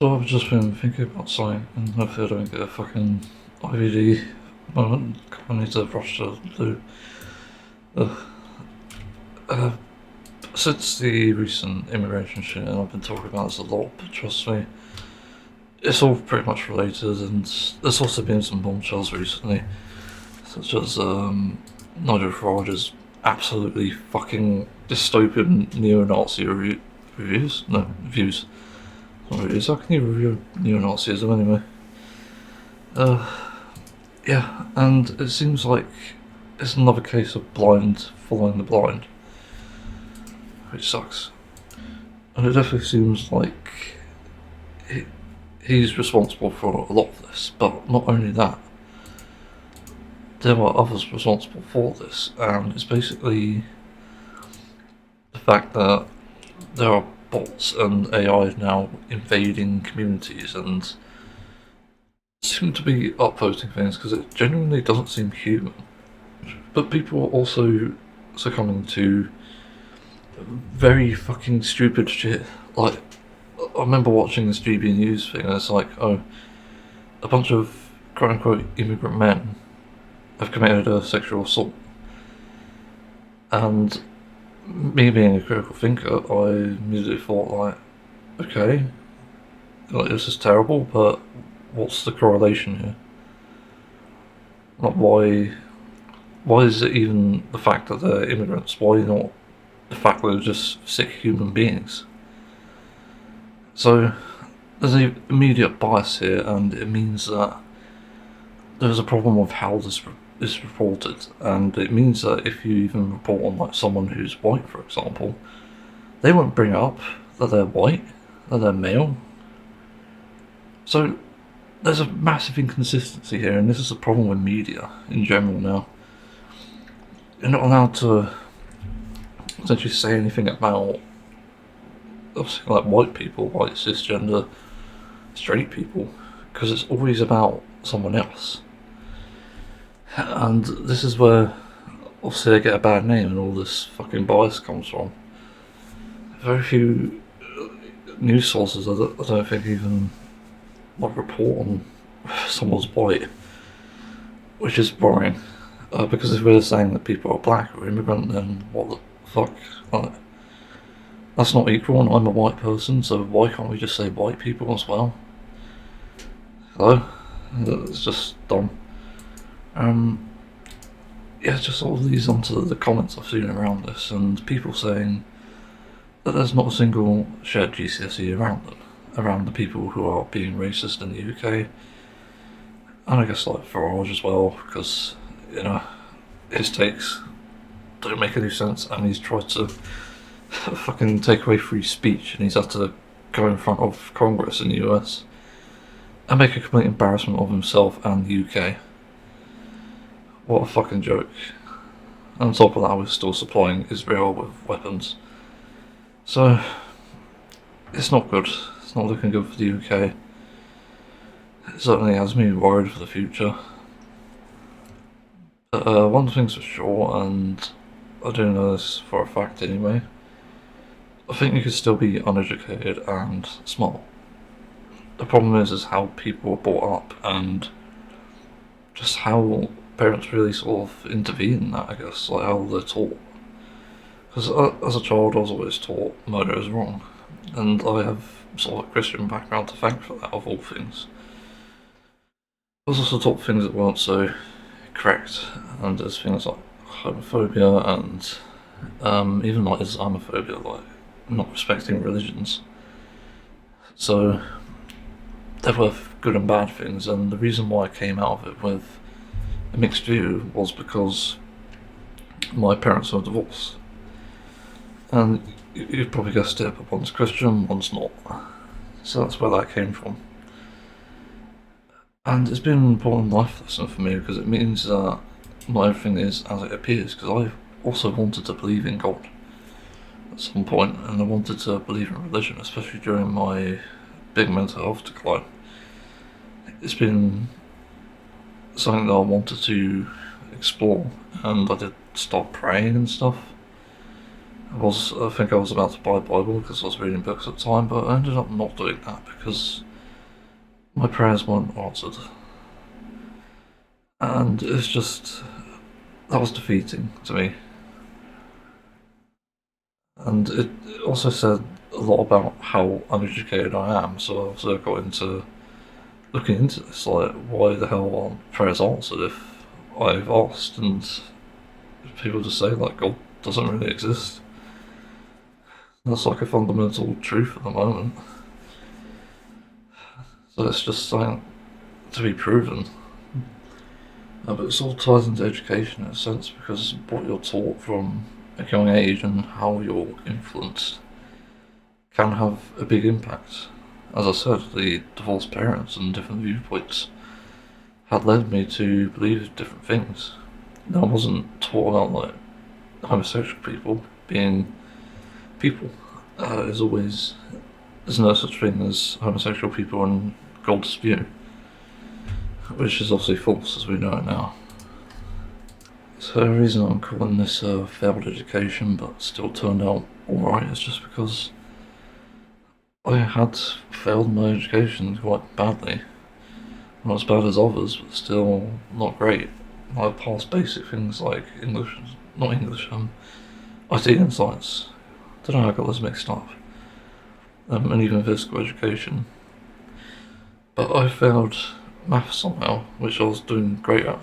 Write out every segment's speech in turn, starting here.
So I've just been thinking about something, and hopefully I don't get a fucking IVD moment. I need to rush to do. Uh, uh, since the recent immigration shit, and I've been talking about this a lot, but trust me, it's all pretty much related, and there's also been some bombshells recently, such as Nigel Farage's absolutely fucking dystopian neo-Nazi reviews? No, views. Not reviews, how can you review neo-Nazism anyway? Uh, Yeah, and it seems like it's another case of blind following the blind, which sucks. And it definitely seems like he, he's responsible for a lot of this, but not only that, there are others responsible for this, and it's basically the fact that there are bots and AI now invading communities and seem to be upvoting things because it genuinely doesn't seem human. But people are also succumbing to very fucking stupid shit. Like, I remember watching this GB News thing, and it's like, oh, a bunch of quote unquote immigrant men have committed a sexual assault. And me being a critical thinker, I immediately thought, like, okay, like, this is terrible, but what's the correlation here? Like, why is it even the fact that they're immigrants? Why not the fact that they're just sick human beings? So there's an immediate bias here, and it means that there's a problem with how this is reported, and it means that if you even report on like someone who's white, for example, they won't bring up that they're white, that they're male. So there's a massive inconsistency here, and this is a problem with media in general now. You're not allowed to essentially say anything about obviously like white people, white cisgender, straight people, because it's always about someone else. And this is where obviously they get a bad name and all this fucking bias comes from. Very few news sources I don't think even like report on someone's white, which is boring. Because if we're saying that people are black or immigrant, then what the fuck? Like, that's not equal, and I'm a white person, so why can't we just say white people as well? Hello? It's just dumb. Um, yeah, just all these onto the comments I've seen around this, and people saying that there's not a single shared GCSE around the people who are being racist in the UK, and I guess like Farage as well, because you know his takes don't make any sense, and he's tried to fucking take away free speech, and he's had to go in front of Congress in the US and make a complete embarrassment of himself and the UK. What a fucking joke. And on top of that, we're still supplying Israel with weapons. So, it's not good. It's not looking good for the UK. It certainly has me worried for the future. But one thing's for sure, and I do know this for a fact anyway, I think you could still be uneducated and smart. The problem is how people are brought up and just how parents really sort of intervene in that, I guess, like how they're taught. Because as a child, I was always taught murder is wrong, and I have sort of a Christian background to thank for that, of all things. I was also taught things that weren't so correct, and there's things like homophobia and even like Islamophobia, like not respecting religions. So there were good and bad things, and the reason why I came out of it with a mixed view was because my parents were divorced. And you've probably guessed it, but one's Christian, one's not. So that's where that came from. And it's been an important life lesson for me because it means that not everything is as it appears, because I also wanted to believe in God at some point, and I wanted to believe in religion, especially during my big mental health decline. It's been something that I wanted to explore, and I did start praying and stuff. I think I was about to buy a Bible because I was reading books at the time, but I ended up not doing that because my prayers weren't answered. And it's just, that was defeating to me. And it also said a lot about how uneducated I am, so I also got into looking into this, like, why the hell aren't prayers answered if I've asked and people just say, like, God doesn't really exist? That's like a fundamental truth at the moment. So it's just something to be proven. But it all ties into education in a sense because what you're taught from a young age and how you're influenced can have a big impact. As I said, the divorced parents and different viewpoints had led me to believe different things. Now, I wasn't taught about like homosexual people being people. There's no such thing as homosexual people in God's view, which is obviously false as we know it now. So the reason I'm calling this a failed education but still turned out alright is just because I had failed my education quite badly. Not as bad as others, but still not great. I passed basic things like IT and science. Don't know how I got those mixed up. And even physical education. But I failed maths somehow, which I was doing great at.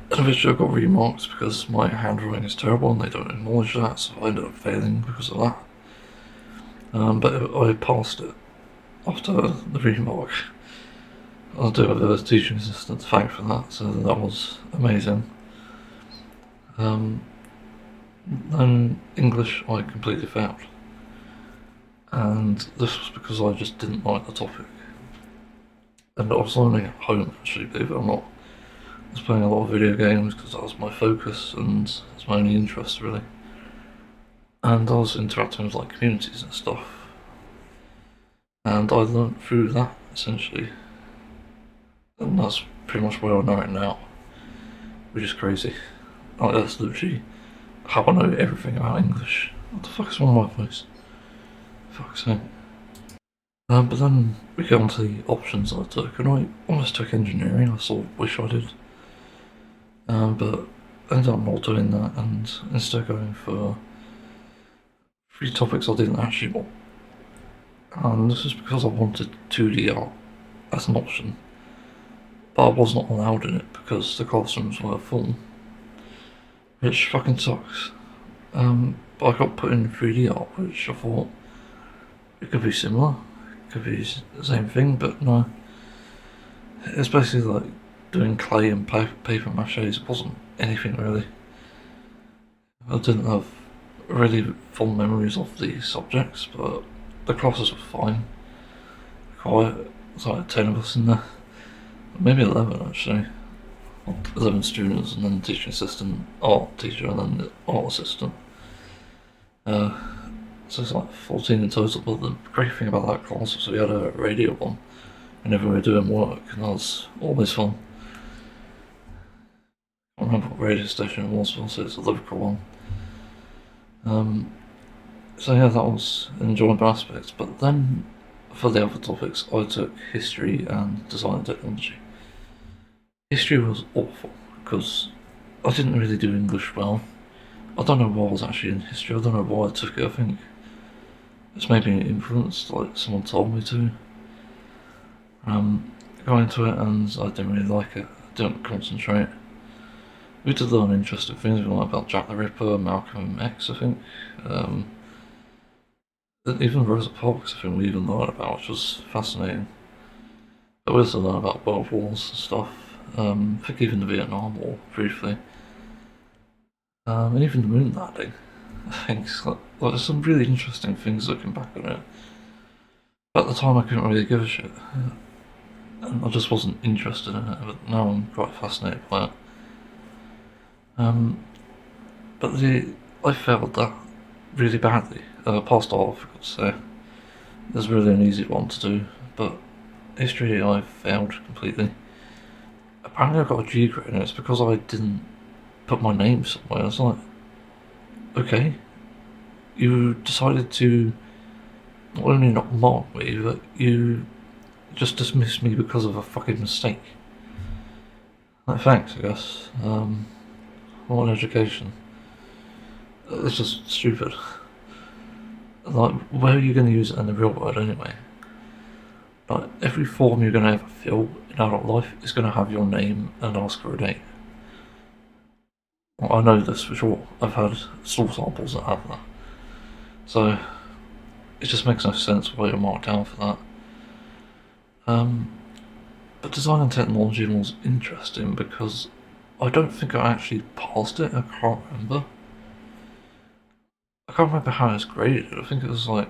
And eventually I got remarks because my handwriting is terrible and they don't acknowledge that, so I ended up failing because of that. But I passed it after the remark. I do have a teaching assistant to thank for that, so that was amazing. Then English I completely failed. And this was because I just didn't like the topic. And I was learning at home, actually, believe it or not. I was playing a lot of video games because that was my focus and it's my only interest, really. And I was interacting with like communities and stuff. And I learnt through that, essentially. And that's pretty much where I know it now, which is crazy. Like, that's literally how I know everything about English. What the fuck is wrong with my voice? Fuck's sake. But then we get on to the options I took, and I almost took engineering. I sort of wish I did. But I ended up not doing that, and instead going for 3 topics I didn't actually want. And this is because I wanted 2D art as an option, but I was not allowed in it because the classrooms were full, which fucking sucks. But I got put in 3D art, which I thought it could be similar, it could be the same thing, but no. It's basically like doing clay and paper maches. It wasn't anything really. I didn't have really fond memories of the subjects, but the classes were fine. Quiet. There's like 10 of us in there. Maybe 11 actually. 11 students and then the teaching assistant, art teacher, and then the art assistant. So it's like 14 in total, but the great thing about that class was we had a radio on whenever we were doing work, and that was always fun. I don't remember what radio station it was, but it's a Liverpool one. So yeah, that was an enjoyable aspect, but then for the other topics, I took history and design and technology. History was awful because I didn't really do English well. I don't know why I was actually in history. I don't know why I took it. I think it's maybe influenced, like someone told me to. Got into it and I didn't really like it. I didn't concentrate. We did learn interesting things. We learned about Jack the Ripper, Malcolm X, I think. Even Rosa Parks, I think we even learned about, which was fascinating. But we also learned about world wars and stuff. I think even the Vietnam War, briefly. And even the moon landing. I think there's some really interesting things looking back on it. But at the time I couldn't really give a shit. And I just wasn't interested in it, but now I'm quite fascinated by it. But I failed that really badly. Past art, I forgot to say. It was really an easy one to do, but history I failed completely. Apparently I got a G grade and it's because I didn't put my name somewhere. It's like, okay, you decided to not only not mark me, but you just dismiss me because of a fucking mistake. Like, thanks, I guess. What an education. It's just stupid. Like, where are you going to use it in the real world anyway? Like, every form you're going to ever fill in adult life is going to have your name and ask for a date. Well, I know this for sure. I've had stool samples that have that. So, it just makes no sense why you're marked down for that. But design and technology was interesting because I don't think I actually passed it. I can't remember. I can't remember how it's graded. I think it was like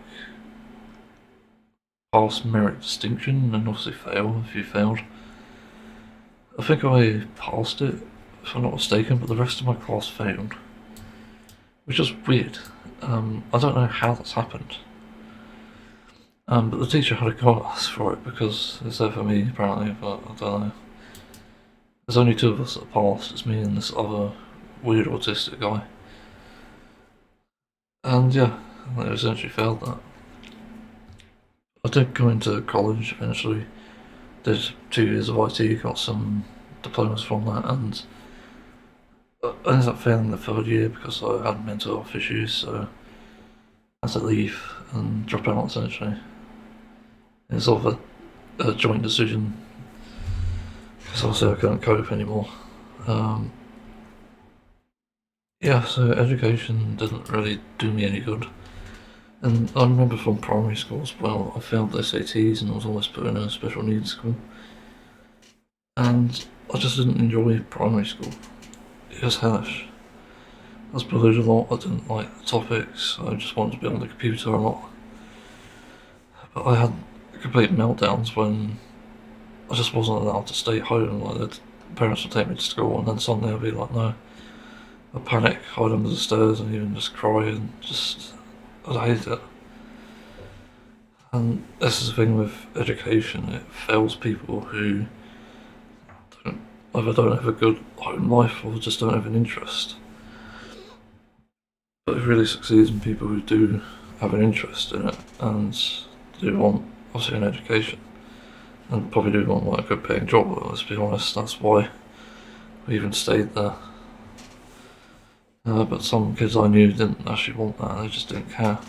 pass, merit, distinction, and obviously fail if you failed. I think I passed it, if I'm not mistaken, but the rest of my class failed. Which is weird. I don't know how that's happened. But the teacher had a go at us for it because it's there for me apparently, but I don't know. There's only two of us that passed, it's me and this other weird autistic guy. And yeah, I essentially failed that. I did go into college eventually, did 2 years of IT, got some diplomas from that, and I ended up failing the third year because I had mental health issues, so I had to leave and drop out essentially. It's sort of a joint decision because obviously I couldn't cope anymore. Yeah, so education didn't really do me any good. And I remember from primary school as well, I failed the SATs and I was always put in a special needs school. And I just didn't enjoy primary school. It was hellish. I was bullied a lot, I didn't like the topics, I just wanted to be on the computer a lot. But I had complete meltdowns when I just wasn't allowed to stay home. Like, the parents would take me to school and then suddenly I'd be like, no. I'd panic, hide under the stairs and even just cry and just, I hate it. And this is the thing with education, it fails people who either don't have a good home life or just don't have an interest. But it really succeeds in people who do have an interest in it and do want, obviously, an education. And probably do want like a good paying job, but let's be honest, that's why we even stayed there. But some kids I knew didn't actually want that, they just didn't care.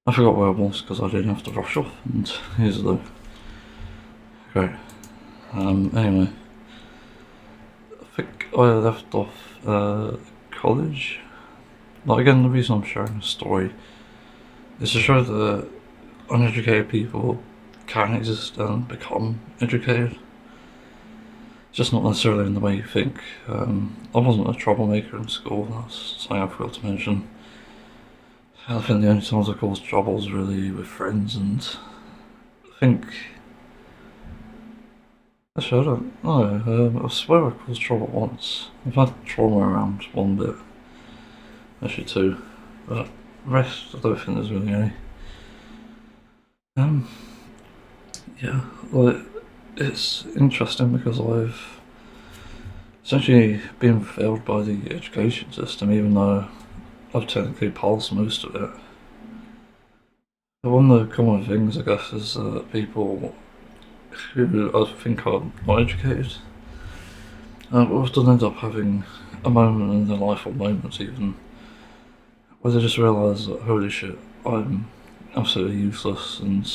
I forgot where I was because I did have to rush off, and here's the great. Anyway, I think I left off college. Like, again, the reason I'm sharing this story is to show that uneducated people can exist and become educated. Just not necessarily in the way you think. I wasn't a troublemaker in school, that's something I forgot to mention. I think the only times I caused trouble was really with friends, and I think... Actually, I don't know. I swear I caused trouble once. I've had trauma around one bit. Actually two. But the rest, I don't think there's really any. Yeah, well, it's interesting because I've essentially been failed by the education system, even though I've technically passed most of it. But one of the common things, I guess, is that people who I think are not educated often end up having a moment in their life, or moments even, where they just realise that, holy shit, I'm absolutely useless, and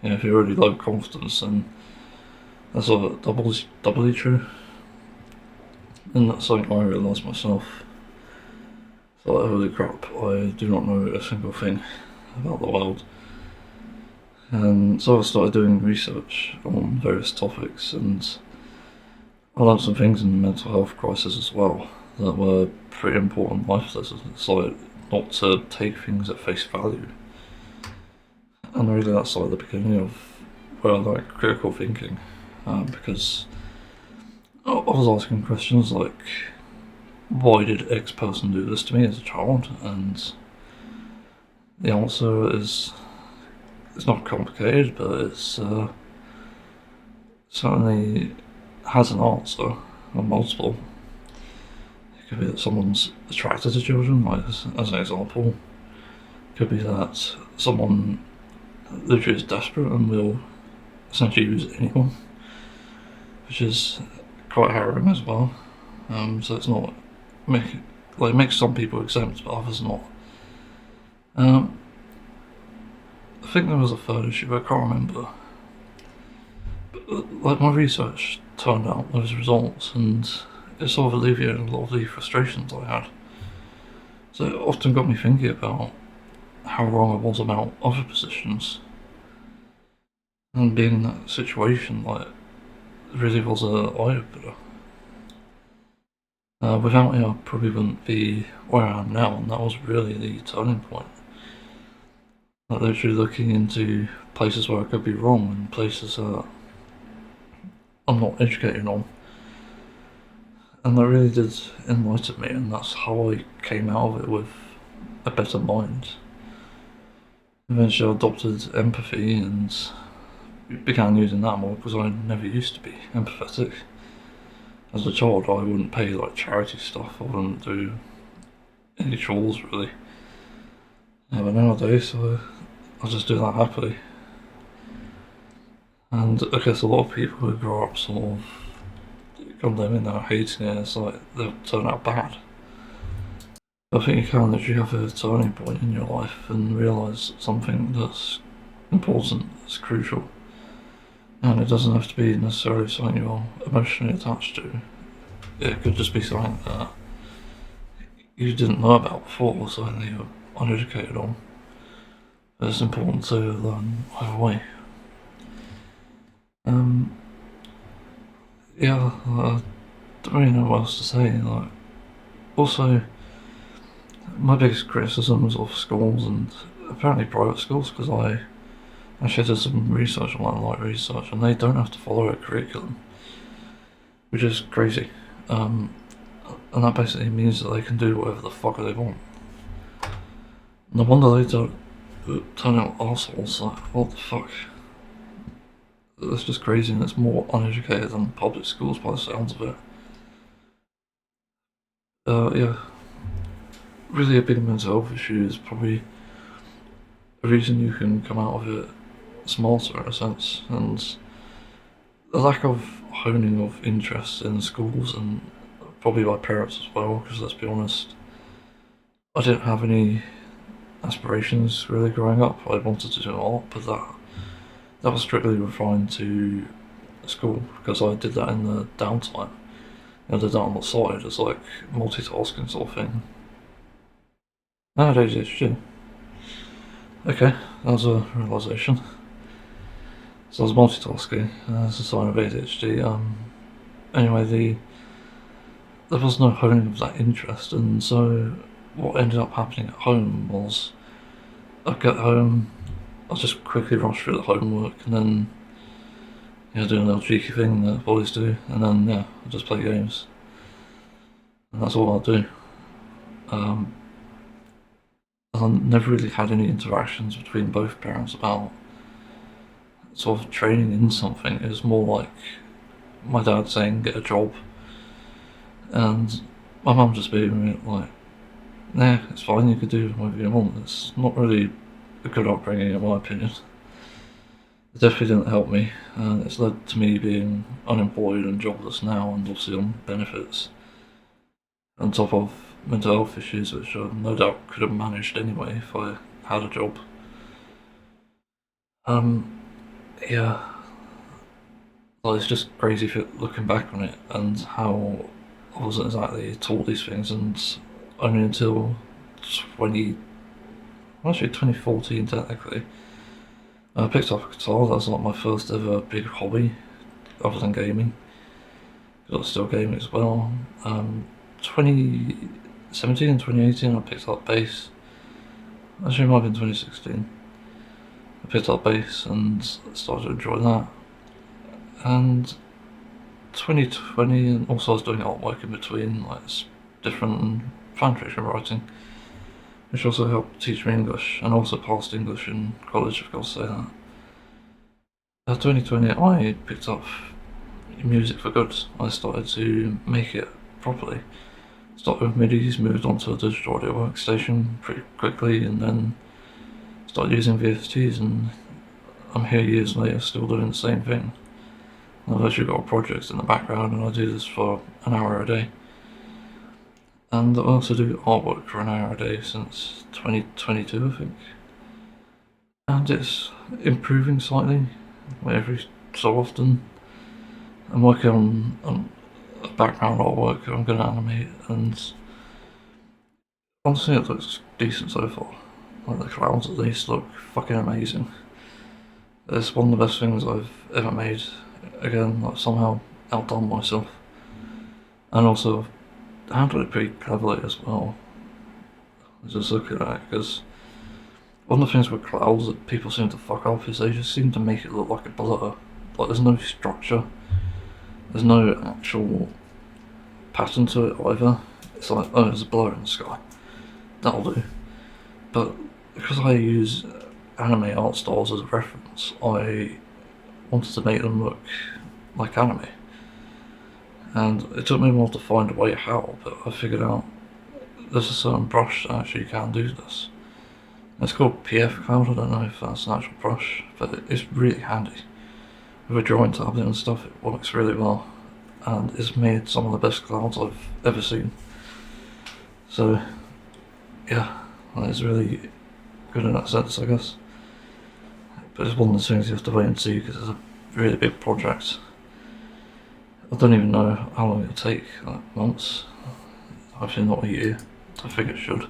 you know, if you're already low confidence, then that's sort of doubly true. And that's something I realised myself. So like, holy crap, I do not know a single thing about the world. And so I started doing research on various topics, and I learned some things in the mental health crisis as well that were pretty important life lessons. It's like not to take things at face value. And really that's like the beginning of where I like critical thinking, because I was asking questions like, why did X person do this to me as a child? And the answer is, it's not complicated, but it's certainly has an answer, or multiple. It could be that someone's attracted to children, like as an example. It could be that someone literally is desperate and will essentially use anyone, which is quite harrowing as well. So it's not it makes some people exempt, but others not. I think there was a third issue, but I can't remember. But, like, my research turned out those results, and it sort of alleviated a lot of the frustrations I had. So it often got me thinking about how wrong I was about other positions. And being in that situation, like, really was a eye-opener. Without it, I probably wouldn't be where I am now, and that was really the turning point. Like, literally looking into places where I could be wrong and places that I'm not educated on. And that really did enlighten me, and that's how I came out of it with a better mind. Eventually I adopted empathy and began using that more because I never used to be empathetic. As a child, I wouldn't pay like charity stuff, I wouldn't do any chores really. But nowadays, I just do that happily. And I guess a lot of people who grow up sort of condemning that, hating it, it's like they'll turn out bad. I think you can literally have a turning point in your life and realise something that's important, that's crucial. And it doesn't have to be necessarily something you're emotionally attached to. It could just be something that you didn't know about before, or something that you're uneducated on. But it's important to learn either way. Yeah, I don't really know what else to say. Like, also, my biggest criticisms of schools and apparently private schools, because I actually did some research on that, light research, and they don't have to follow a curriculum, which is crazy. And that basically means that they can do whatever the fuck they want. No wonder they don't turn out assholes. Like, what the fuck? That's just crazy, and it's more uneducated than public schools by the sounds of it. Yeah. Really a big mental health issue is probably a reason you can come out of it smarter in a sense, and the lack of honing of interest in schools and probably by parents as well, because let's be honest, I didn't have any aspirations really growing up. I wanted to do art, but that was strictly refined to school because I did that in the downtime. I did that on the side as like multitasking sort of thing. Nowadays it's shit. Okay, that was a realisation. So I was multitasking as a sign of ADHD. Anyway, there was no honing of that interest, and so what ended up happening at home was I'd get home, I'd just quickly rush through the homework, and then do a little cheeky thing that boys do, and then I'd just play games, and that's all I'd do. I never really had any interactions between both parents about sort of training in something. It was more like my dad saying get a job, and my mum just being like, nah, it's fine, you could do whatever you want. It's not really a good upbringing in my opinion. It definitely didn't help me, and it's led to me being unemployed and jobless now, and obviously on benefits, on top of mental health issues, which I no doubt could have managed anyway if I had a job. Yeah, well, it's just crazy looking back on it and how I wasn't exactly taught these things, and only until 2014 technically, I picked up a guitar. That was like my first ever big hobby, other than gaming. I was still gaming as well. 2017 and 2018 I picked up bass. Actually, it might have been 2016. I picked up bass and started to enjoy that. And 2020, and also I was doing artwork in between, like different fan fiction writing, which also helped teach me English, and also passed English in college, I've got to say that. 2020, I picked up music for good. I started to make it properly. Started with MIDIs, moved on to a digital audio workstation pretty quickly, and then started using VSTs, and I'm here years later still doing the same thing. I've actually got a project in the background and I do this for an hour a day. And I also do artwork for an hour a day since 2022, I think. And it's improving slightly every so often. I'm working on a background artwork I'm going to animate, and honestly it looks decent so far. Like the clouds at least look fucking amazing. It's one of the best things I've ever made. Again, like somehow outdone myself. And also handled it pretty cleverly as well. Just looking at it, because one of the things with clouds that people seem to fuck up is they just seem to make it look like a blur. Like there's no structure. There's no actual pattern to it either. It's like, oh, there's a blur in the sky. That'll do. But because I use anime art styles as a reference, I wanted to make them look like anime. And it took me a while to find a way how, but I figured out there's a certain brush that actually can do this. It's called PF Cloud, I don't know if that's an actual brush, but it's really handy. With a drawing tablet and stuff, it works really well. And it's made some of the best clouds I've ever seen. So, yeah, it's really good in that sense, I guess. But it's one of the things you have to wait and see because it's a really big project. I don't even know how long it'll take, like months. Actually not a year. I think it should.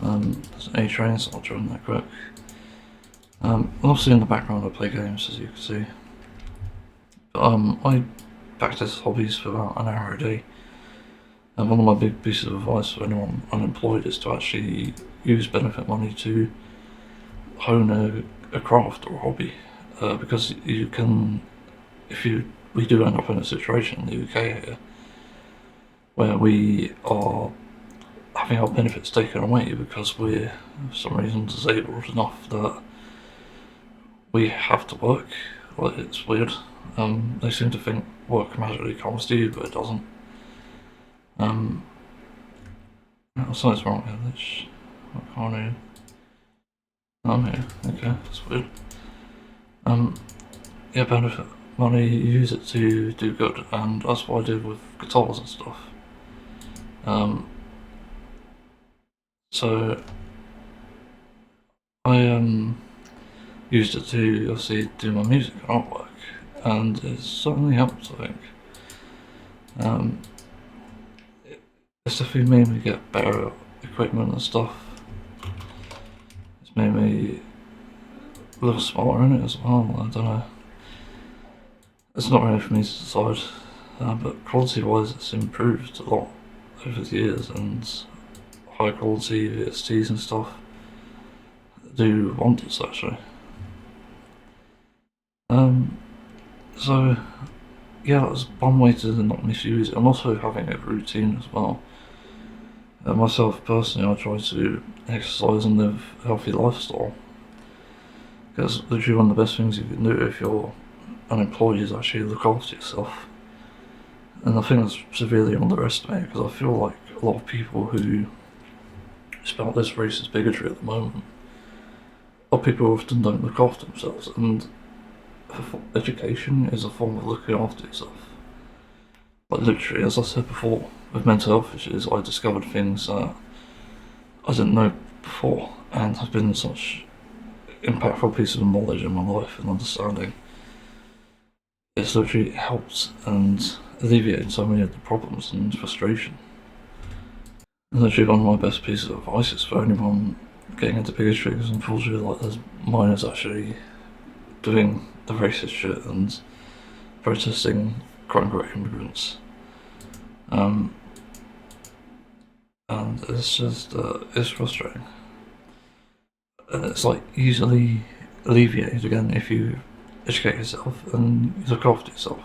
There's an A-train, so I'll join that quick. Obviously in the background I play games, as you can see. But I practice hobbies for about an hour a day. And one of my big pieces of advice for anyone unemployed is to actually use benefit money to hone a craft or a hobby. Because you can, we do end up in a situation in the UK here where we are having our benefits taken away because we're, for some reason, disabled enough that we have to work. Like, it's weird. They seem to think work magically comes to you, but it doesn't. Something's wrong with this. I can't hear. I'm here. Okay, that's weird. Yeah, benefit money, you use it to do good, and that's what I did with guitars and stuff. So I used it to obviously do my music and artwork, and it certainly helped, I think. It's definitely made me get better equipment and stuff. It's made me a little smarter in it as well, I don't know. It's not really for me to decide, but quality wise it's improved a lot over the years, and high quality VSTs and stuff do wonders actually. So yeah, that's one way to not misuse it, and also having a routine as well. Myself personally, I try to exercise and live a healthy lifestyle, because literally one of the best things you can do if you're unemployed is actually look after yourself. And I think that's severely underestimated, because I feel like a lot of people who spout this racist bigotry at the moment are people who often don't look after themselves, and education is a form of looking after yourself. Like literally, as I said before, with mental health issues, I discovered things that I didn't know before, and have been such impactful pieces of knowledge in my life and understanding. It's literally helped and alleviated so many of the problems and frustration. And literally one of my best pieces of advice is for anyone getting into bigotry, because unfortunately, like, there's mine is actually doing the racist shit and protesting quote-unquote immigrants. And it's just, it's frustrating. And it's like easily alleviated again if you educate yourself and you look after yourself.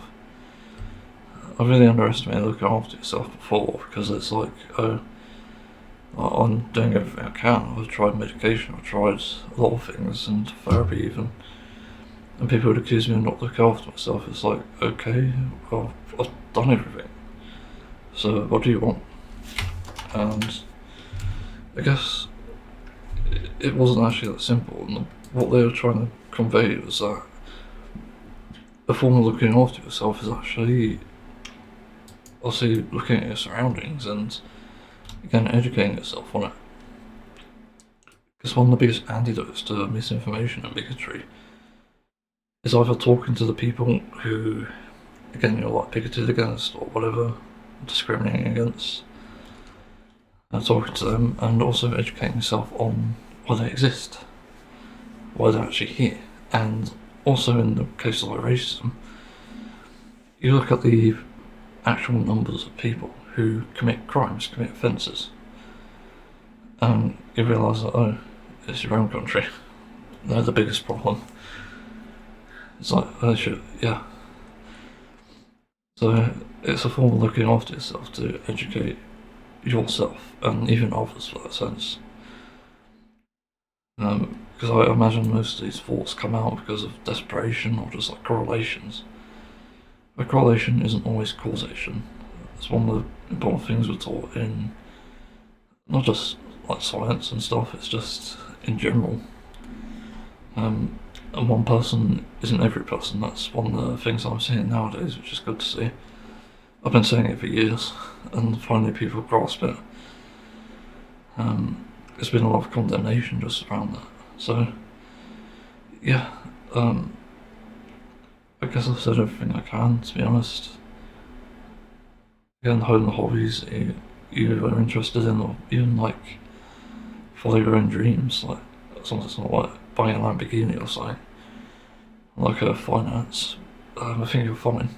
I really underestimated looking after yourself before, because it's like, oh, I'm doing everything I can. I've tried medication, I've tried a lot of things, and therapy even. And people would accuse me of not looking after myself. It's like, okay, well, I've done everything. So what do you want? And I guess it wasn't actually that simple. And what they were trying to convey was that a form of looking after yourself is actually obviously looking at your surroundings and again educating yourself on it. Because one of the biggest antidotes to misinformation and bigotry is either talking to the people who, again, you're like bigoted against or whatever, discriminating against, and talking to them, and also educating yourself on why they exist, why they're actually here. And also in the case of like racism, you look at the actual numbers of people who commit crimes, commit offences, and you realise that, oh, it's your own country. They're the biggest problem. It's like, oh shit, yeah. So it's a form of looking after yourself to educate yourself and even others for that sense. Because I imagine most of these thoughts come out because of desperation or just like correlations. But correlation isn't always causation. It's one of the important things we're taught in not just like science and stuff, it's just in general. And one person isn't every person. That's one of the things I'm seeing nowadays, which is good to see. I've been saying it for years, and finally people grasp it. There's been a lot of condemnation just around that. So, yeah, I guess I've said everything I can, to be honest. Again, hone the hobbies you are interested in, or even like follow your own dreams, like something that's not like buying a Lamborghini or something, like finance. I think you're fine.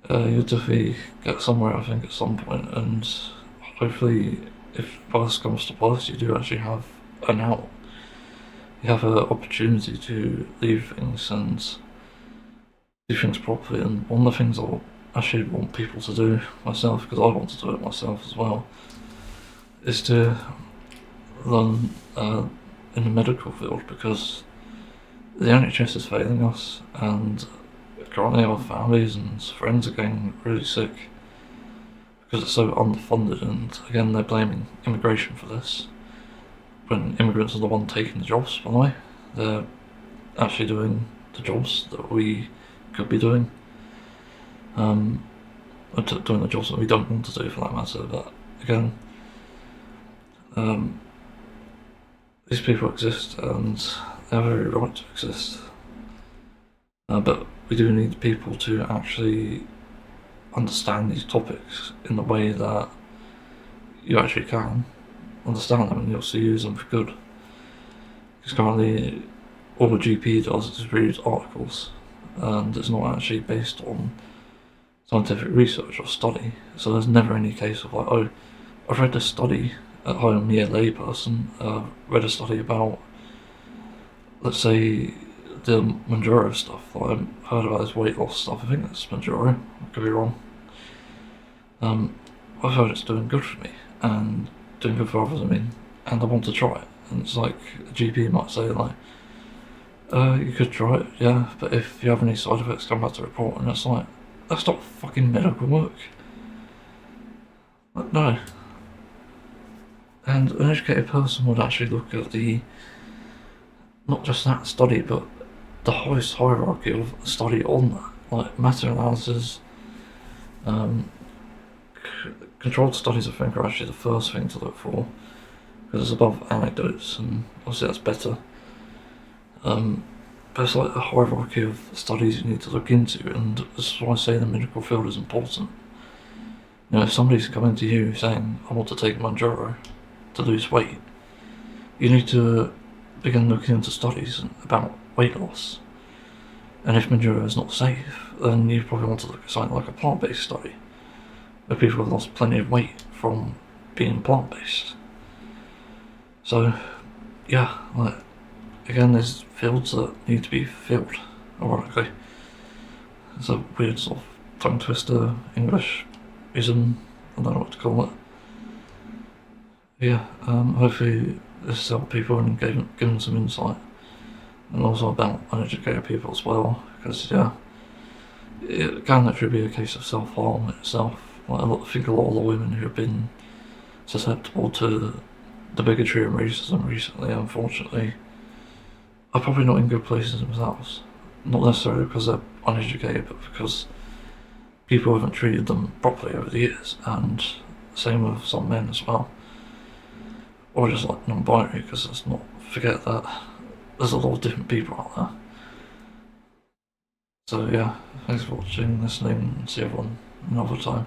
You'll definitely get somewhere, I think, at some point, and hopefully, if worse comes to worse, you do actually have an out. You have an opportunity to leave things and do things properly, and one of the things I actually want people to do myself, because I want to do it myself as well, is to learn in the medical field, because the NHS is failing us, and currently our families and friends are getting really sick because it's so underfunded, and again they're blaming immigration for this, when immigrants are the one taking the jobs, by the way. They're actually doing the jobs that we could be doing, doing the jobs that we don't want to do for that matter, but again, these people exist and they have every right to exist, but we do need people to actually understand these topics in the way that you actually can understand them and you'll also use them for good. Because currently all the GP does is read articles and it's not actually based on scientific research or study, so there's never any case of like, oh, I've read this study at home, me a layperson, read a study about, let's say, the Mounjaro stuff that I heard about, this weight loss stuff. I think that's Mounjaro, I could be wrong. I've heard it's doing good for me and doing good for others, and I want to try it. And it's like a GP might say like, you could try it, yeah, but if you have any side effects, come back to report. And it's like, that's not fucking medical work. Like, no. And an educated person would actually look at not just that study, but the highest hierarchy of study on that, like meta-analysis, controlled studies I think are actually the first thing to look for, because it's above anecdotes, and obviously that's better. But it's like a hierarchy of studies you need to look into, and this is why I say the medical field is important. You know, if somebody's coming to you saying, I want to take Mounjaro to lose weight, you need to begin looking into studies about weight loss. And if Mounjaro is not safe, then you probably want to look at something like a plant-based study, where people have lost plenty of weight from being plant-based. So, yeah, like, again, there's fields that need to be filled, ironically. It's a weird sort of tongue twister, English-ism, I don't know what to call it. Yeah, hopefully this helped people and gave them some insight, and also about uneducated people as well, because yeah, it can literally be a case of self-harm itself. Like, I think a lot of the women who have been susceptible to the bigotry and racism recently, unfortunately, are probably not in good places themselves. Not necessarily because they're uneducated, but because people haven't treated them properly over the years, and same with some men as well. Or just like non-binary, because let's not forget that there's a lot of different people out there. So yeah, thanks for watching, listening, and see everyone another time.